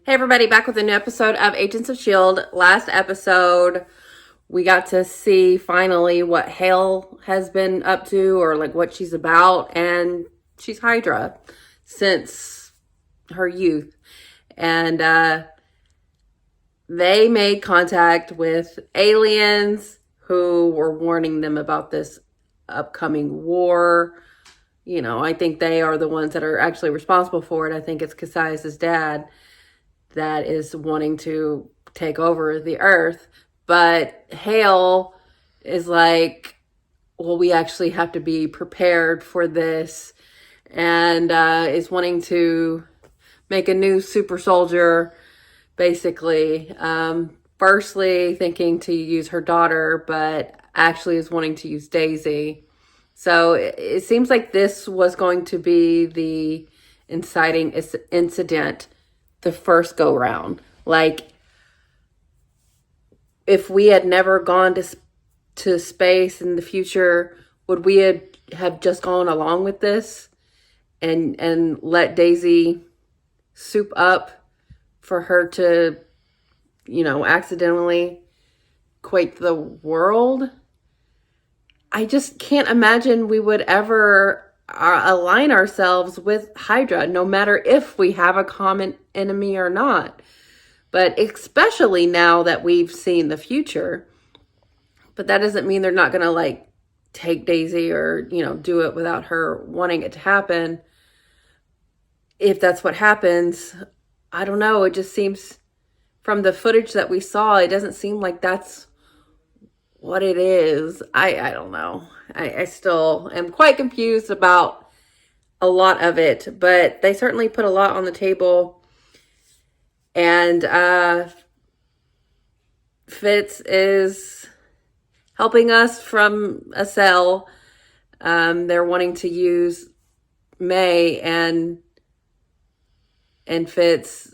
Hey everybody, back with a new episode of Agents of S.H.I.E.L.D. Last episode, we got to see finally what Hale has been up to, or like what she's about, and she's Hydra since her youth. And they made contact with aliens who were warning them about this upcoming war. You know, I think they are the ones that are actually responsible for it. I think it's Cassius's dad that is wanting to take over the earth. But Hale is like, well, we actually have to be prepared for this, and is wanting to make a new super soldier, basically. Firstly, thinking to use her daughter, but actually is wanting to use Daisy. So it seems like this was going to be the inciting incident the first go round. Like, if we had never gone to space in the future, would we have just gone along with this and let Daisy soup up for her to, accidentally quake the world? I just can't imagine we would ever align ourselves with Hydra, no matter if we have a common enemy or not. But especially now that we've seen the future. But that doesn't mean they're not going to like take Daisy or, do it without her wanting it to happen. If that's what happens, I don't know. It just seems from the footage that we saw, it doesn't seem like that's what it is. I don't know. I still am quite confused about a lot of it, but they certainly put a lot on the table. And Fitz is helping us from a cell. They're wanting to use May and Fitz,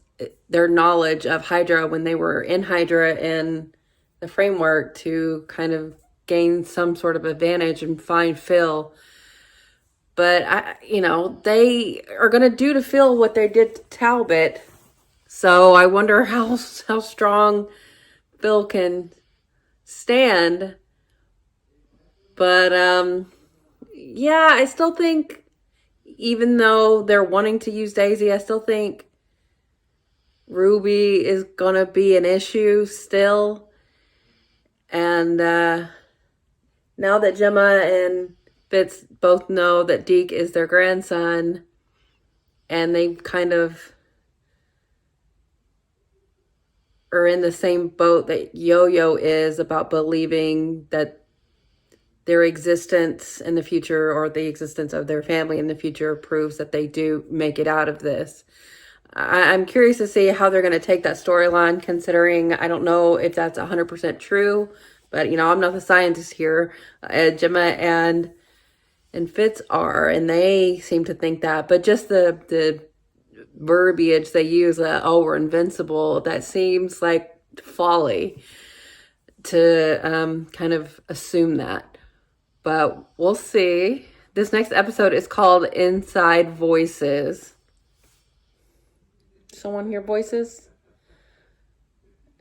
their knowledge of Hydra when they were in Hydra in the framework, to kind of gain some sort of advantage and find Phil. But they are going to do to Phil what they did to Talbot. So I wonder how strong Phil can stand. But yeah, I still think, even though they're wanting to use Daisy, I still think Ruby is going to be an issue still. And now that Gemma and Fitz both know that Deke is their grandson, and they kind of are in the same boat that Yo-Yo is, about believing that their existence in the future, or the existence of their family in the future, proves that they do make it out of this. I'm curious to see how they're going to take that storyline, considering I don't know if that's 100% true, but I'm not the scientist here. Gemma and Fitz are, and they seem to think that. But just the verbiage they use, oh, we're invincible, that seems like folly to kind of assume that. But we'll see. This next episode is called Inside Voices. Someone hear voices?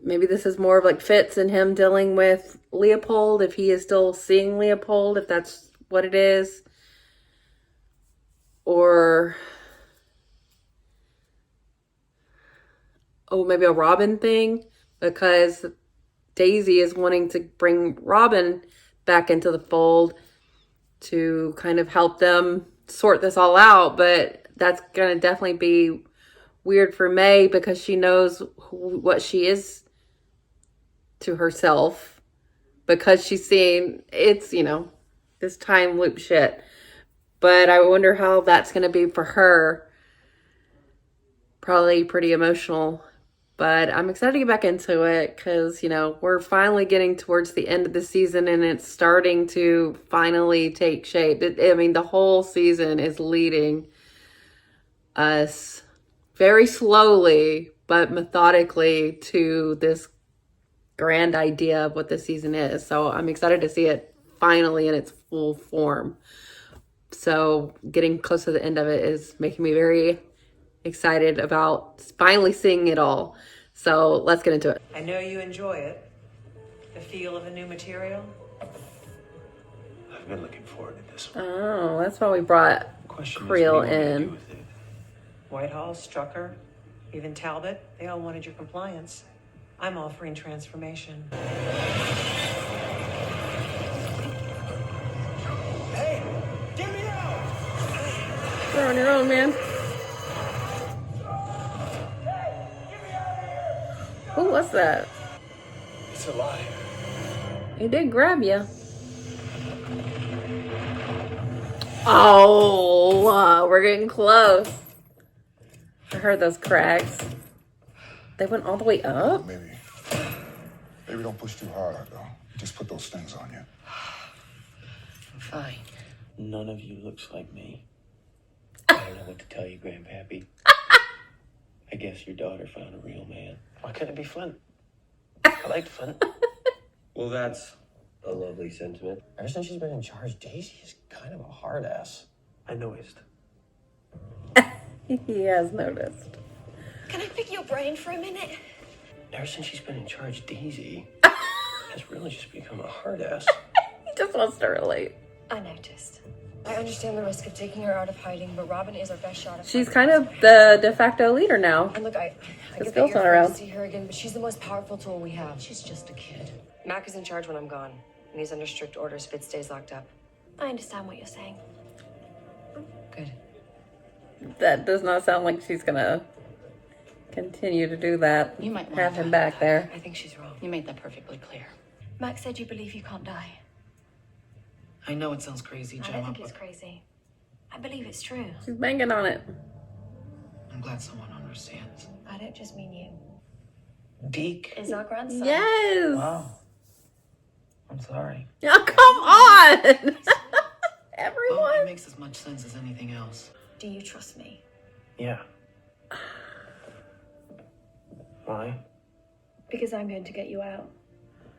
Maybe this is more of like Fitz and him dealing with Leopold, if he is still seeing Leopold, if that's what it is. Or, oh, maybe a Robin thing, because Daisy is wanting to bring Robin back into the fold to kind of help them sort this all out. But that's going to definitely be weird for May, because she knows what she is to herself, because she's seeing it's, this time loop shit. But I wonder how that's going to be for her. Probably pretty emotional. But I'm excited to get back into it, because, we're finally getting towards the end of the season, and it's starting to finally take shape. The whole season is leading us very slowly but methodically to this grand idea of what the season is. So I'm excited to see it finally in its full form. So getting close to the end of it is making me very excited about finally seeing it all. So let's get into it. I know you enjoy it. The feel of a new material. I've been looking forward to this. Oh, that's why we brought Creel in. Whitehall, Strucker, even Talbot, they all wanted your compliance. I'm offering transformation. Hey, get me out! You're on your own, man. Who was that? It's a lie. He did grab you. Oh, we're getting close. I heard those cracks. They went all the way up? Maybe don't push too hard, though. Just put those things on you. Fine. None of you looks like me. I don't know what to tell you, Grandpappy. I guess your daughter found a real man. Why couldn't it be Flint? I liked Flint. Well, that's a lovely sentiment. Ever since she's been in charge, Daisy is kind of a hard ass. I noticed. He has noticed. Can I pick your brain for a minute? Ever since she's been in charge, Daisy has really just become a hard ass. He just wants to relate. I noticed. I understand the risk of taking her out of hiding, but Robin is our best shot. She's kind of the de facto leader now. And look, I Because get that Bill's you're not afraid around. to see her again, but she's the most powerful tool we have. She's just a kid. Mac is in charge when I'm gone, and he's under strict orders. Fitz stays locked up. I understand what you're saying. Good. That does not sound like she's gonna continue to do that. You might have him back there. I think she's wrong. You made that perfectly clear. Mac said you believe you can't die. I know it sounds crazy, I Gemma, don't think but it's crazy. I believe it's true. She's banging on it. I'm glad someone understands. I don't just mean you. Deke. Is our grandson. Yes. Wow. I'm sorry. Oh, come on. Well, Everyone. it makes as much sense as anything else. Do you trust me? Yeah. Why? Because I'm going to get you out.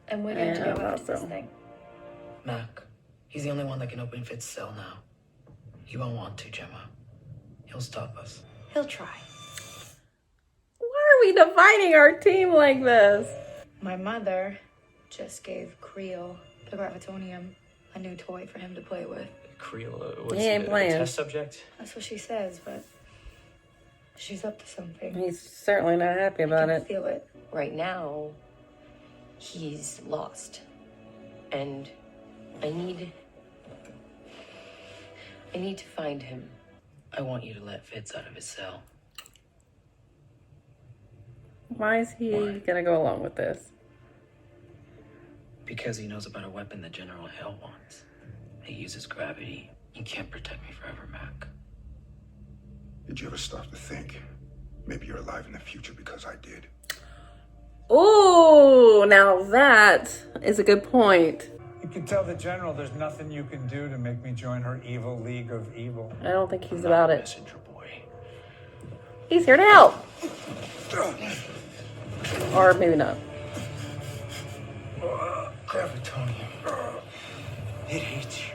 And we're going to Yeah, go after this also. thing. Mac. He's the only one that can open Fitz's cell now. He won't want to, Gemma. He'll stop us. He'll try. Why are we dividing our team like this? My mother just gave Creel, the gravitonium, a new toy for him to play with. Creel, was He ain't it a playing. test subject? That's what she says, but she's up to something. He's certainly not happy about I it. can feel it. Right now, he's lost. And I need to find him. I want you to let Fitz out of his cell. Why is he gonna go along with this? Because he knows about a weapon that General Hell wants. It uses gravity. You can't protect me forever, Mac. Did you ever stop to think? Maybe you're alive in the future because I did. Oh, now that is a good point. You can tell the general there's nothing you can do to make me join her evil league of evil. I don't think he's about it. Messenger boy. He's here to help. Or maybe not. Gravitonium. It hates you.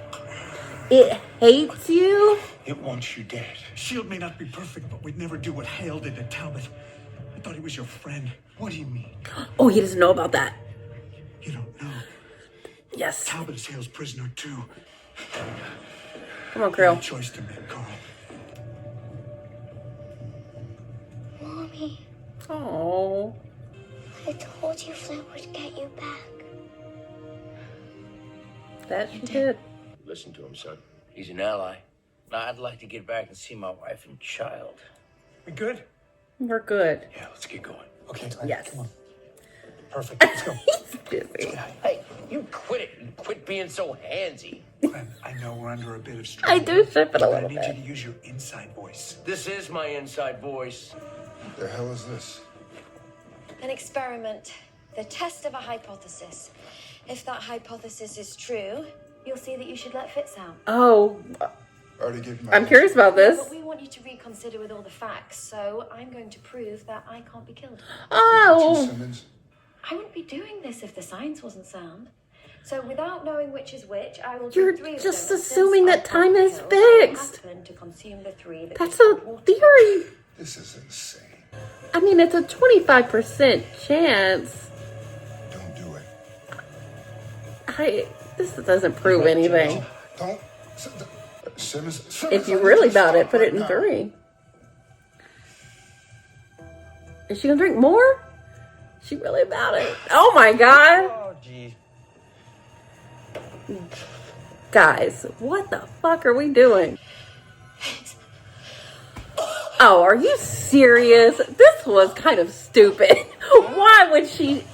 It hates you? It wants you dead. S.H.I.E.L.D. may not be perfect, but we'd never do what S.H.I.E.L.D. did to Talbot. I thought he was your friend. What do you mean? Oh, he doesn't know about that. You don't know. Yes. Talbot is S.H.I.E.L.D''s prisoner, too. Come on, You Creel. had a choice to make, Carl. Mommy, Oh. I told you Flint would get you back. That she did. Listen to him, son. He's an ally. Now, I'd like to get back and see my wife and child. We good? We're good. Yeah, let's get going. Okay, Glenn, Yes. come on. Perfect. Let's go. He's busy. Hey, you quit it. You quit being so handsy. Glenn, I know we're under a bit of strain. I do ship it a but I little need you bit. to use your inside voice. This is my inside voice. What the hell is this? An experiment. The test of a hypothesis. If that hypothesis is true, you'll see that you should let Fitz out. Oh, I already gave you my I'm curious about this. But we want you to reconsider with all the facts, so I'm going to prove that I can't be killed. Oh. Simmons. I wouldn't be doing this if the science wasn't sound. So without knowing which is which, I will You're do three of just them. assuming Since I that time can't is kill, I fixed. happen to consume the three that That's is a important. theory. This is insane. I mean, it's a 25% chance. Don't do it. This doesn't prove anything. Don't. Simmons, If you I need really you to about it, stop put right it in now. 3. Is she gonna drink more? She really about it. Oh my God. Oh, gee. Guys, what the fuck are we doing? Oh, are you serious? This was kind of stupid. Why would she?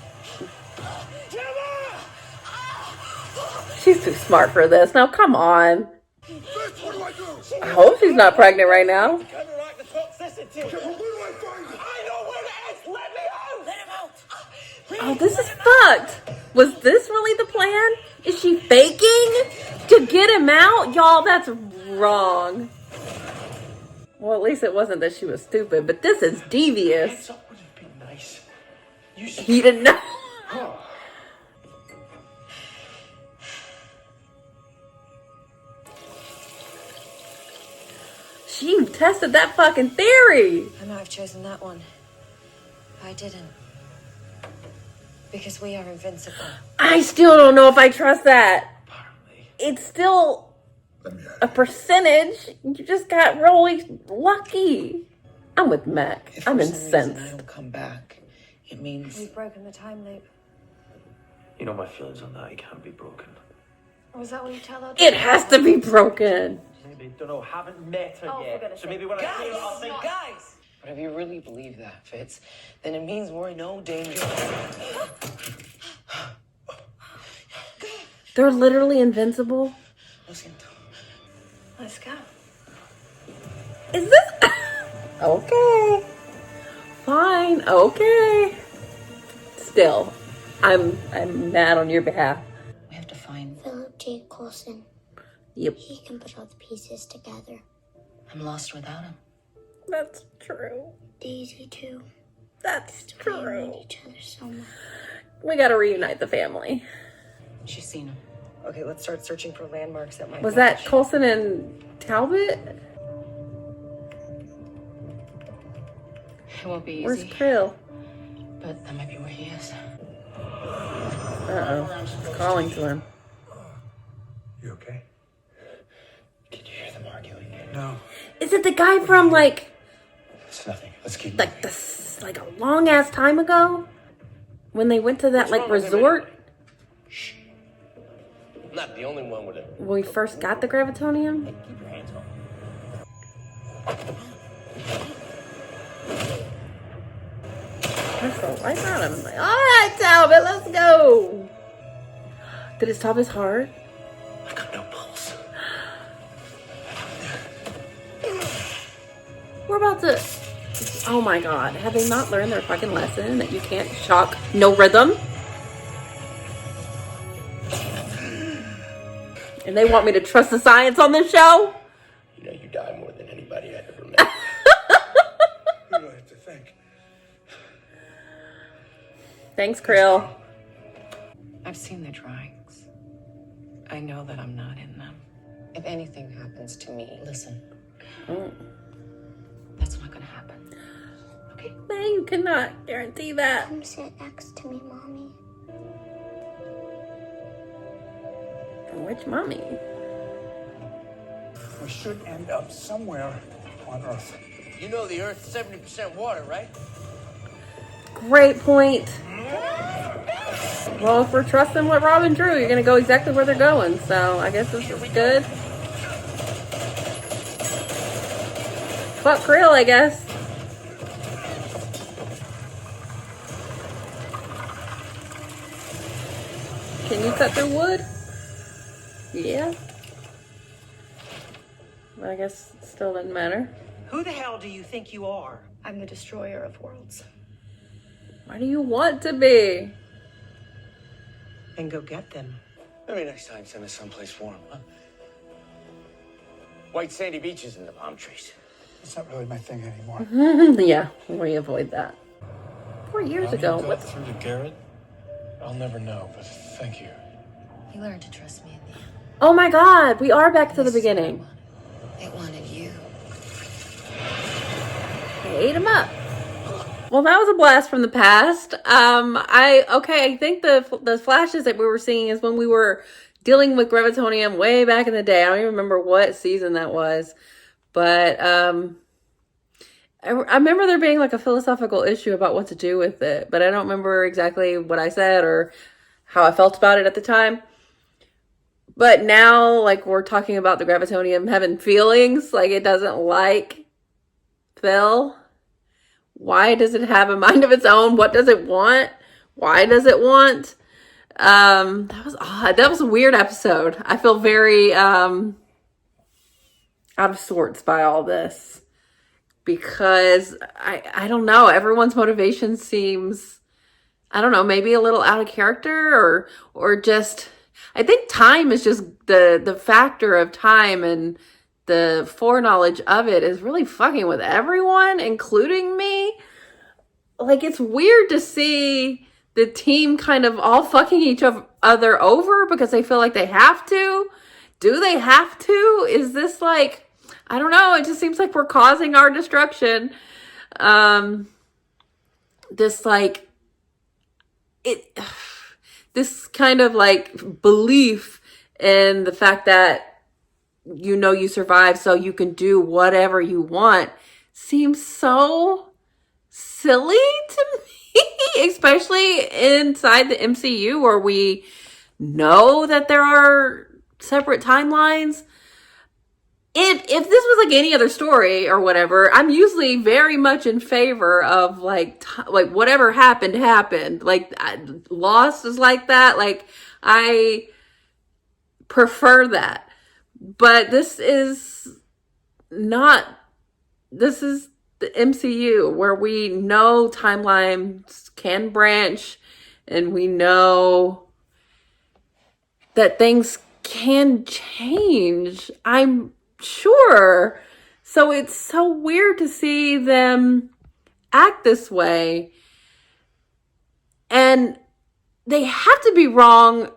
She's too smart for this. Now, come on. Bitch, what do I do? I hope she's not pregnant right now. Counteract the toxicity. Okay, well, where do I find it? I know where it is. Let me out. Let him out. Oh, this is fucked. Was this really the plan? Is she faking to get him out? Y'all, that's wrong. Well, at least it wasn't that she was stupid, but this is devious. Heads up would have been nice. He didn't know. She tested that fucking theory. I might have chosen that one. I didn't. Because we are invincible. I still don't know if I trust that. It's still Let me at a it. percentage. You just got really lucky. I'm with Mac. If I'm for some reason I incensed. don't come back, it means We've broken the time loop. You know my feelings on that. It can't be broken. Was that what you tell her? It has to be broken. Maybe, don't know, haven't met her Oh, for yet. goodness So sake. maybe when I see her, I'll think. guys. But if you really believe that, Fitz, then it means we're in no danger. They're literally invincible. Listen, Let's go. Is this okay? Fine. Okay. Still, I'm mad on your behalf. we have to find. Philip J. Coulson. Yep, He can put all the pieces together. I'm lost without him. that's true. Daisy, too. That's We need true. each other so much. We gotta reunite the family. She's seen him. Okay, let's start searching for landmarks that might Was match. that Coulson and Talbot? It won't be easy. Where's Krill? But that might be where he is. Uh-oh. Calling to him. You okay? Did you hear them arguing? No. Is it the guy from like It's nothing. Let's keep like this like a long ass time ago? When they went to that like wrong with him resort anyway? Shh. I'm not the only one with a. when we first got the gravitonium? Keep your hands off. That's so right on him. Like, all right, Talbot, let's go. Did it stop his heart? I got no pulse. We're about to. Oh my god. Have they not learned their fucking lesson that you can't shock no rhythm? And they want me to trust the science on this show? You know you die more than anybody I ever met. Who do I have to thank? Thanks, Krill. I've seen the drawings. I know that I'm not in them. If anything happens to me, listen. That's not gonna happen. Okay? Man, you cannot guarantee that. Come sit next to me, Mommy. Which mommy? We should end up somewhere on Earth. You know the Earth's 70% water, right? Great point. Well, if we're trusting what Robin drew, you're gonna go exactly where they're going. So I guess this is good. Fuck Krill, I guess. Can you cut through wood? Yeah. I guess it still doesn't matter. Who the hell do you think you are? I'm the destroyer of worlds. Why do you want to be? Then go get them. Maybe next time send us someplace warm, huh? White sandy beaches and the palm trees. It's not really my thing anymore. Yeah, we avoid that. 4 years ago. How you What? got through to Garrett? I'll never know, but thank you. You learned to trust me in the end. Oh my god, we are back to the beginning. They wanted you. ate him up. Well, that was a blast from the past. I think the flashes that we were seeing is when we were dealing with gravitonium way back in the day. I don't even remember what season that was, but I remember there being like a philosophical issue about what to do with it, but I don't remember exactly what I said or how I felt about it at the time. But now, like, we're talking about the gravitonium having feelings, like it doesn't like Phil. Why does it have a mind of its own? What does it want? Why does it want? That was odd. That was a weird episode. I feel very out of sorts by all this because I don't know. Everyone's motivation seems, I don't know, maybe a little out of character or just, I think time is just the factor of time and the foreknowledge of it is really fucking with everyone, including me. Like, it's weird to see the team kind of all fucking each other over because they feel like they have to. Do they have to? Is this like, I don't know. It just seems like we're causing our destruction. This like, this kind of like belief in the fact that you survive so you can do whatever you want seems so silly to me, especially inside the MCU where we know that there are separate timelines. If this was like any other story or whatever, I'm usually very much in favor of like whatever happened. Like Lost is like that. Like I prefer that. But this is not, this is the MCU where we know timelines can branch and we know that things can change. I'm sure. So it's so weird to see them act this way. And they have to be wrong,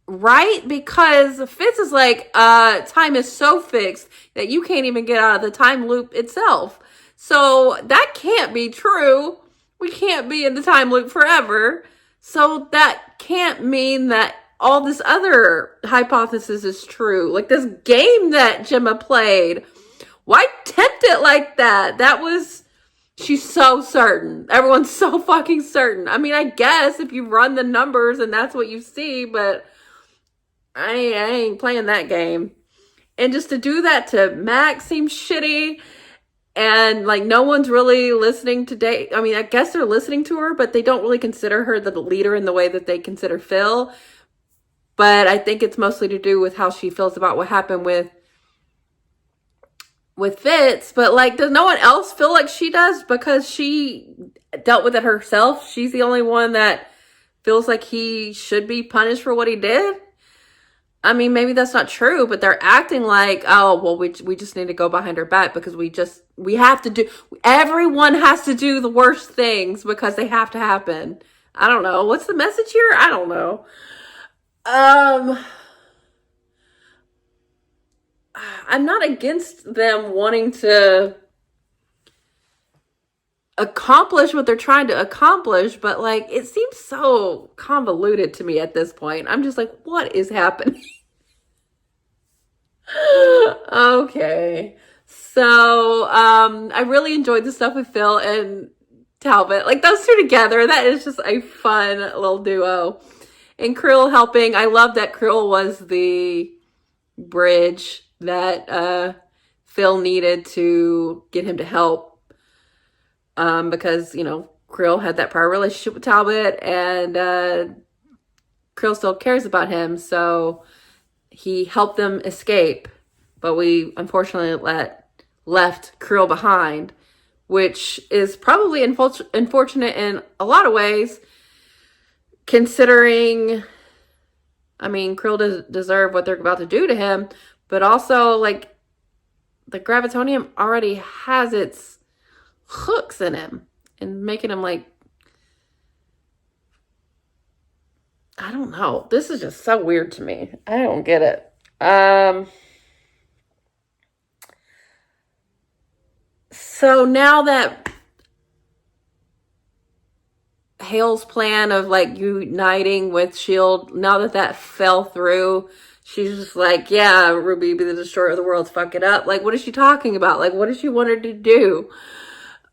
right? Because Fitz is like, time is so fixed that you can't even get out of the time loop itself. So that can't be true. We can't be in the time loop forever. So that can't mean that all this other hypothesis is true. Like this game that Gemma played. Why tempt it like that? She's so certain. Everyone's so fucking certain. I mean, I guess if you run the numbers and that's what you see, but I ain't playing that game. And just to do that to Max seems shitty. And like no one's really listening today. I mean, I guess they're listening to her, but they don't really consider her the leader in the way that they consider Phil. But I think it's mostly to do with how she feels about what happened with Fitz. But like, does no one else feel like she does because she dealt with it herself? She's the only one that feels like he should be punished for what he did. I mean, maybe that's not true, but they're acting like, oh, well, we just need to go behind her back because we have to do, everyone has to do the worst things because they have to happen. I don't know. What's the message here? I don't know. I'm not against them wanting to accomplish what they're trying to accomplish, but like, it seems so convoluted to me at this point. I'm just like, what is happening? Okay. So, I really enjoyed the stuff with Phil and Talbot. Like those two together, that is just a fun little duo. And Krill helping. I love that Krill was the bridge that Phil needed to get him to help. Because, Krill had that prior relationship with Talbot and Krill still cares about him. So he helped them escape. But we unfortunately left Krill behind, which is probably unfortunate in a lot of ways, considering, I mean, Krill does deserve what they're about to do to him, but also, like, the gravitonium already has its hooks in him and making him, like, I don't know. This is just so weird to me. I don't get it. So now that Hale's plan of like uniting with S.H.I.E.L.D., now that fell through, she's just like, yeah, Ruby be the destroyer of the world, fuck it up. Like, what is she talking about? Like, what does she want her to do?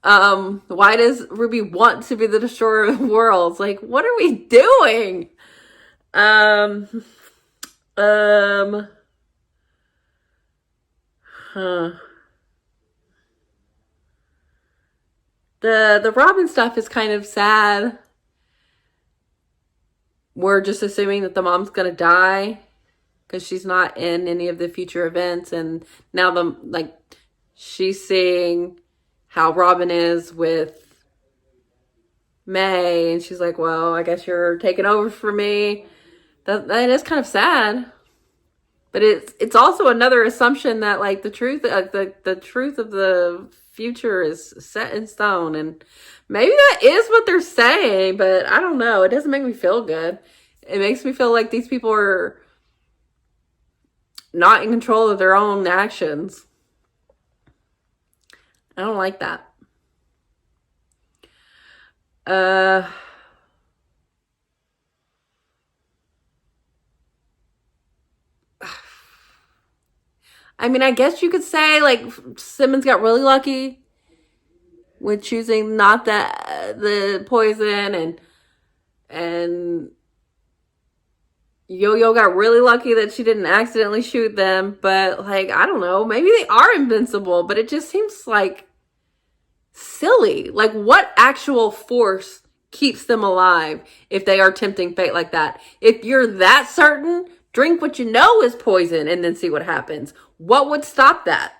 Why does Ruby want to be the destroyer of the worlds? Like, what are we doing? Um, huh. The Robin stuff is kind of sad. We're just assuming that the mom's gonna die because she's not in any of the future events, and now she's seeing how Robin is with May, and she's like, well, I guess you're taking over for me. That is kind of sad. But it's also another assumption that like the truth the truth of the future is set in stone, and maybe that is what they're saying, but I don't know. It doesn't make me feel good. It makes me feel like these people are not in control of their own actions. I don't like that. I mean, I guess you could say like Simmons got really lucky with choosing not the poison, and Yo-Yo got really lucky that she didn't accidentally shoot them. But like, I don't know, maybe they are invincible, but it just seems like silly. Like, what actual force keeps them alive if they are tempting fate like that? If you're that certain, drink what you know is poison and then see what happens. What would stop that?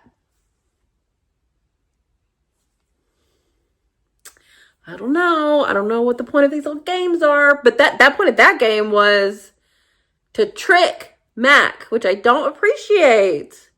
I don't know. I don't know what the point of these little games are, but that point of that game was to trick Mac, which I don't appreciate.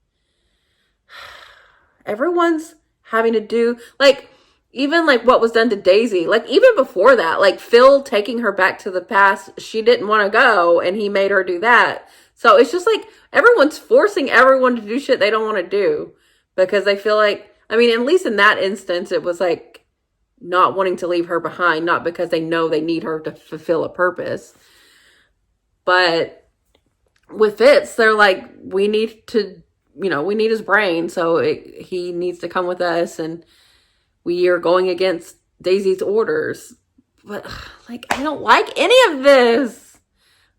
Everyone's having to do, like, even like what was done to Daisy, like even before that, like Phil taking her back to the past, she didn't want to go and he made her do that. So it's just like everyone's forcing everyone to do shit they don't want to do because they feel like, I mean, at least in that instance, it was like not wanting to leave her behind, not because they know they need her to fulfill a purpose. But with Fitz, they're like, we need his brain, so he needs to come with us, and we are going against Daisy's orders. But like, I don't like any of this.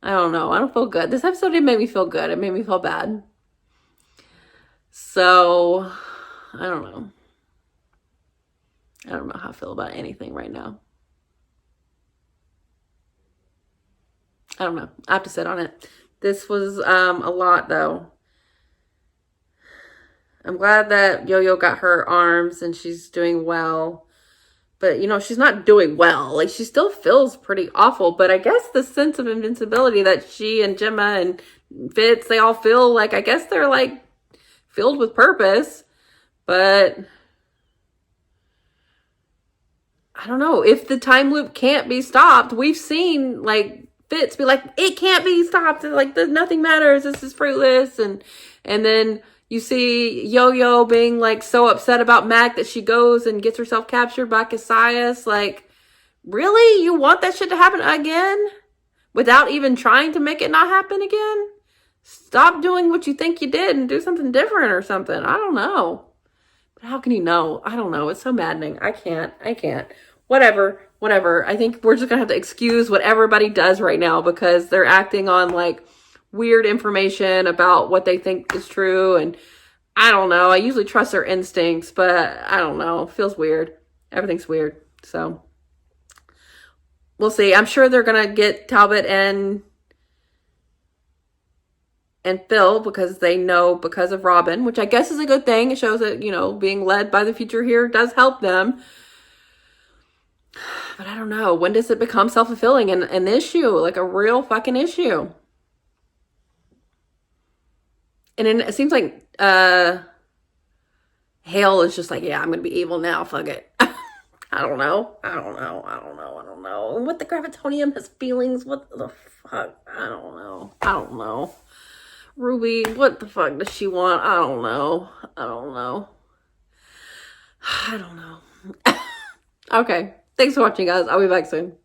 I don't know. I don't feel good. This episode didn't make me feel good. It made me feel bad. So I don't know. I don't know how I feel about anything right now. I don't know. I have to sit on it. This was a lot, though. I'm glad that Yo-Yo got her arms and she's doing well. But, she's not doing well. Like, she still feels pretty awful. But I guess the sense of invincibility that she and Gemma and Fitz, they all feel like, I guess they're, like, filled with purpose. But I don't know. If the time loop can't be stopped, we've seen, like, Fitz be like, it can't be stopped. Like, nothing matters. This is fruitless. And then you see Yo-Yo being, like, so upset about Mac that she goes and gets herself captured by Cassius. Like, really? You want that shit to happen again? Without even trying to make it not happen again? Stop doing what you think you did and do something different or something. I don't know. But how can you know? I don't know. It's so maddening. I can't. Whatever. I think we're just gonna have to excuse what everybody does right now because they're acting on like weird information about what they think is true. And I don't know. I usually trust their instincts, but I don't know. It feels weird. Everything's weird. So we'll see. I'm sure they're gonna get Talbot and Phil because they know because of Robin, which I guess is a good thing. It shows that, being led by the future here does help them. But I don't know. When does it become self-fulfilling and an issue? Like a real fucking issue. And then it seems like Hale is just like, yeah, I'm going to be evil now. Fuck it. I don't know. And what the Gravitonium has feelings. What the fuck? I don't know. Ruby, what the fuck does she want? I don't know. I don't know. Okay. Thanks for watching, guys. I'll be back soon.